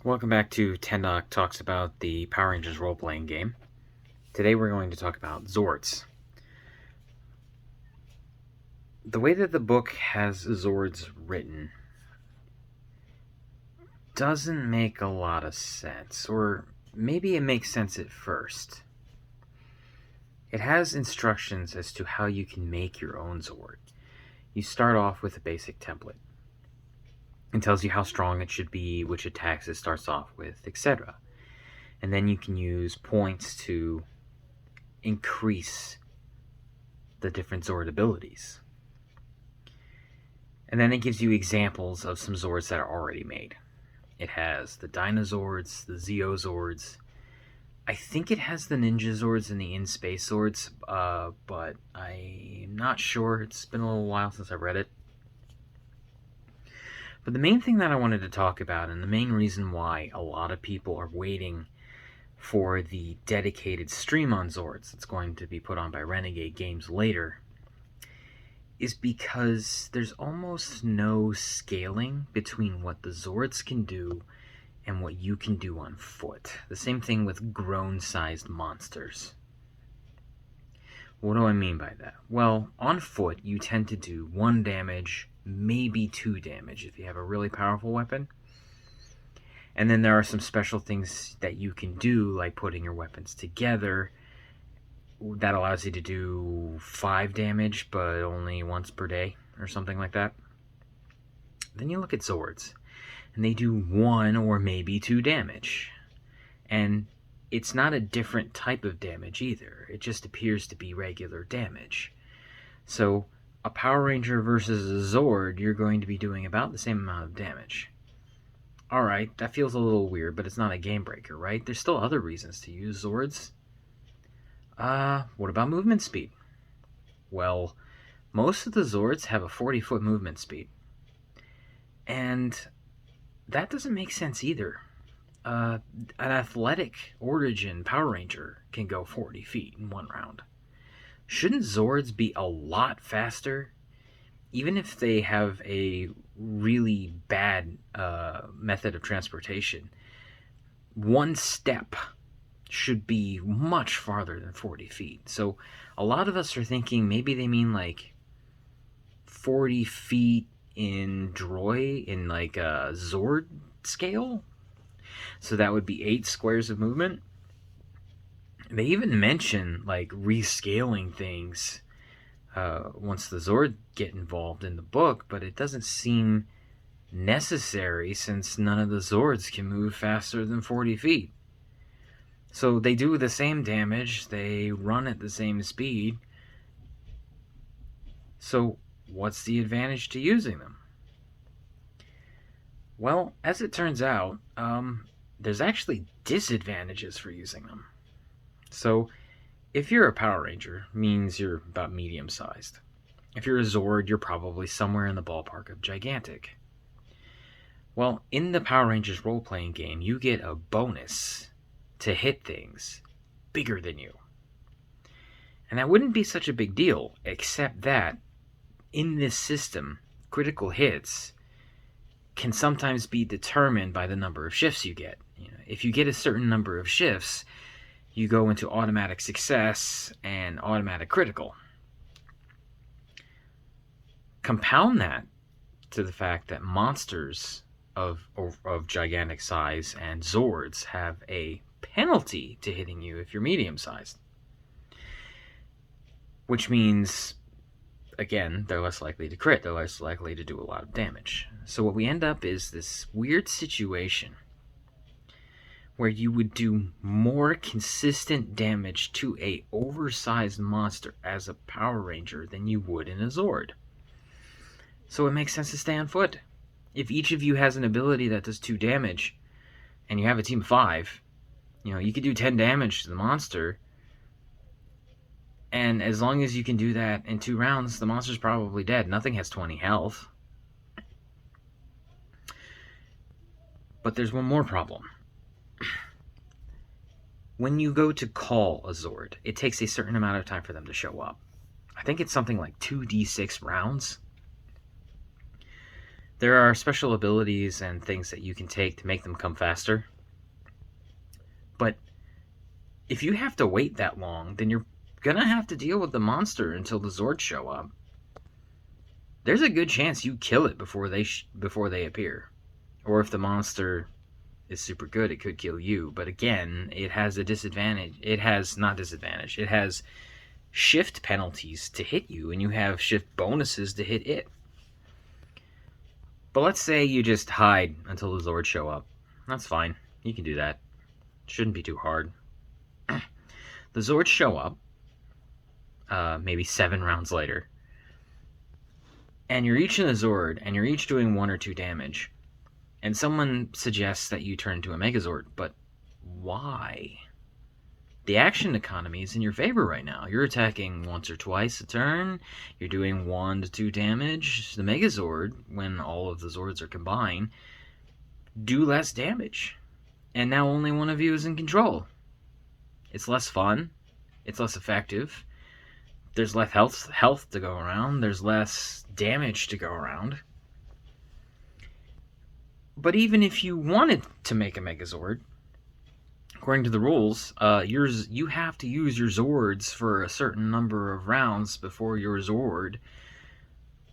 Welcome back to Tendoc Talks about the Power Rangers role-playing game. Today we're going to talk about Zords. The way that the book has Zords written doesn't make a lot of sense, or maybe it makes sense at first. It has instructions as to how you can make your own Zord. You start off with a basic template. It tells you how strong it should be, which attacks it starts off with, etc. And then you can use points to increase the different Zord abilities. And then it gives you examples of some Zords that are already made. It has the Dinozords, the Zords. I think it has the Ninja Zords and the In-Space Zords, but I'm not sure. It's been a little while since I read it. But the main thing that I wanted to talk about, and the main reason why a lot of people are waiting for the dedicated stream on Zords that's going to be put on by Renegade Games later, is because there's almost no scaling between what the Zords can do and what you can do on foot. The same thing with grown-sized monsters. What do I mean by that? Well, on foot, you tend to do 1 damage, maybe 2 damage if you have a really powerful weapon. And then there are some special things that you can do, like putting your weapons together. That allows you to do 5 damage, but only once per day, or something like that. Then you look at Zords, and they do 1 or maybe 2 damage. And it's not a different type of damage either. It just appears to be regular damage. So, a Power Ranger versus a Zord, you're going to be doing about the same amount of damage. Alright, that feels a little weird, but it's not a game breaker, right? There's still other reasons to use Zords. What about movement speed? Well, most of the Zords have a 40-foot movement speed. And that doesn't make sense either. An athletic Origin Power Ranger can go 40 feet in 1 round. Shouldn't Zords be a lot faster? Even if they have a really bad method of transportation, 1 step should be much farther than 40 feet. So a lot of us are thinking maybe they mean like 40 feet in Droid, in like a Zord scale. So that would be 8 squares of movement. They even mention like rescaling things once the Zord get involved in the book, but it doesn't seem necessary since none of the Zords can move faster than 40 feet. So they do the same damage, they run at the same speed. So what's the advantage to using them? Well, as it turns out, there's actually disadvantages for using them. So if you're a Power Ranger, means you're about medium-sized. If you're a Zord, you're probably somewhere in the ballpark of gigantic. Well, in the Power Rangers role-playing game, you get a bonus to hit things bigger than you. And that wouldn't be such a big deal, except that in this system, critical hits can sometimes be determined by the number of shifts you get. If you get a certain number of shifts, you go into automatic success and automatic critical. Compound that to the fact that monsters of gigantic size and Zords have a penalty to hitting you if you're medium-sized. Which means, again, they're less likely to crit, they're less likely to do a lot of damage. So what we end up is this weird situation where you would do more consistent damage to a oversized monster as a Power Ranger than you would in a Zord. So it makes sense to stay on foot. If each of you has an ability that does 2 damage, and you have a team of 5, you could do 10 damage to the monster, and as long as you can do that in 2 rounds, the monster's probably dead. Nothing has 20 health. But there's one more problem. When you go to call a Zord, it takes a certain amount of time for them to show up. I think it's something like 2d6 rounds. There are special abilities and things that you can take to make them come faster. But if you have to wait that long, then you're gonna have to deal with the monster until the Zords show up. There's a good chance you kill it before they appear. Or if the monster is super good, it could kill you. But again, it has a disadvantage. It has not disadvantage. It has shift penalties to hit you, and you have shift bonuses to hit it. But let's say you just hide until the Zords show up. That's fine. You can do that. Shouldn't be too hard. The Zords show up, maybe 7 rounds later, and you're each in a Zord, and you're each doing 1 or 2 damage, and someone suggests that you turn into a Megazord, but why? The action economy is in your favor right now. You're attacking once or twice a turn, you're doing 1 to 2 damage. The Megazord, when all of the Zords are combined, do less damage, and now only one of you is in control. It's less fun, it's less effective, there's less health to go around, there's less damage to go around. But even if you wanted to make a Megazord, according to the rules, you have to use your Zords for a certain number of rounds before your Zord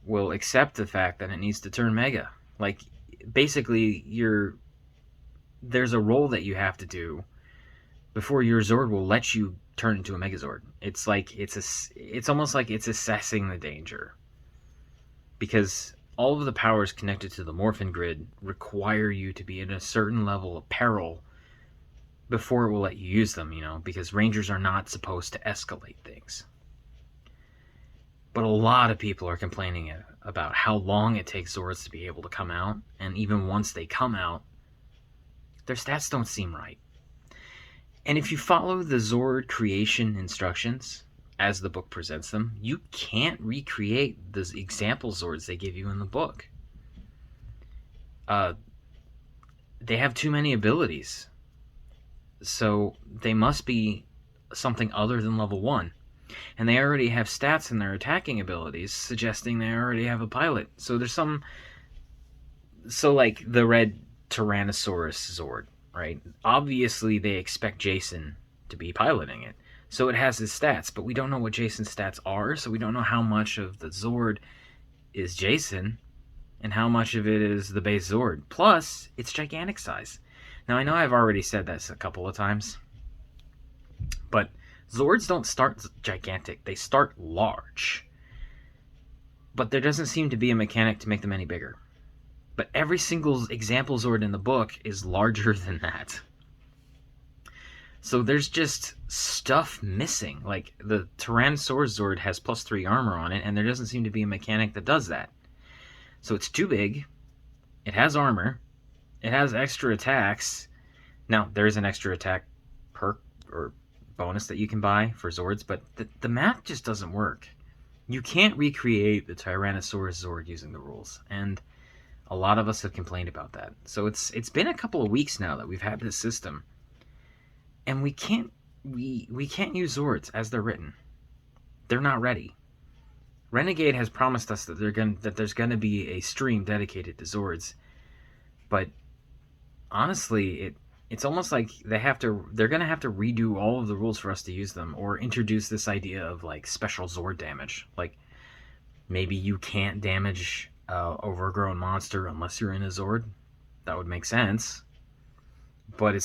will accept the fact that it needs to turn Mega. Like, basically, there's a roll that you have to do before your Zord will let you turn into a Megazord. It's like it's almost like it's assessing the danger, because all of the powers connected to the Morphin Grid require you to be in a certain level of peril before it will let you use them, because Rangers are not supposed to escalate things. But a lot of people are complaining about how long it takes Zords to be able to come out, and even once they come out, their stats don't seem right. And if you follow the Zord creation instructions as the book presents them, you can't recreate the example Zords they give you in the book. They have too many abilities. So they must be something other than level 1. And they already have stats in their attacking abilities suggesting they already have a pilot. So there's some... So like the red Tyrannosaurus Zord, right? Obviously they expect Jason to be piloting it. So it has his stats, but we don't know what Jason's stats are, so we don't know how much of the Zord is Jason and how much of it is the base Zord. Plus, it's gigantic size. Now, I know I've already said this a couple of times, but Zords don't start gigantic. They start large. But there doesn't seem to be a mechanic to make them any bigger. But every single example Zord in the book is larger than that. So there's just stuff missing. Like, the Tyrannosaurus Zord has +3 armor on it, and there doesn't seem to be a mechanic that does that. So it's too big. It has armor. It has extra attacks. Now, there is an extra attack perk or bonus that you can buy for Zords, but the math just doesn't work. You can't recreate the Tyrannosaurus Zord using the rules, and a lot of us have complained about that. So it's been a couple of weeks now that we've had this system, and we can't use Zords as they're written. They're not ready. Renegade has promised us that there's gonna be a stream dedicated to Zords, but honestly, it's almost like they're gonna have to redo all of the rules for us to use them, or introduce this idea of like special Zord damage. Like, maybe you can't damage overgrown monster unless you're in a Zord. That would make sense. But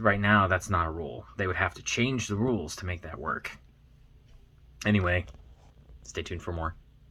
right now that's not a rule. They would have to change the rules to make that work. Anyway, stay tuned for more.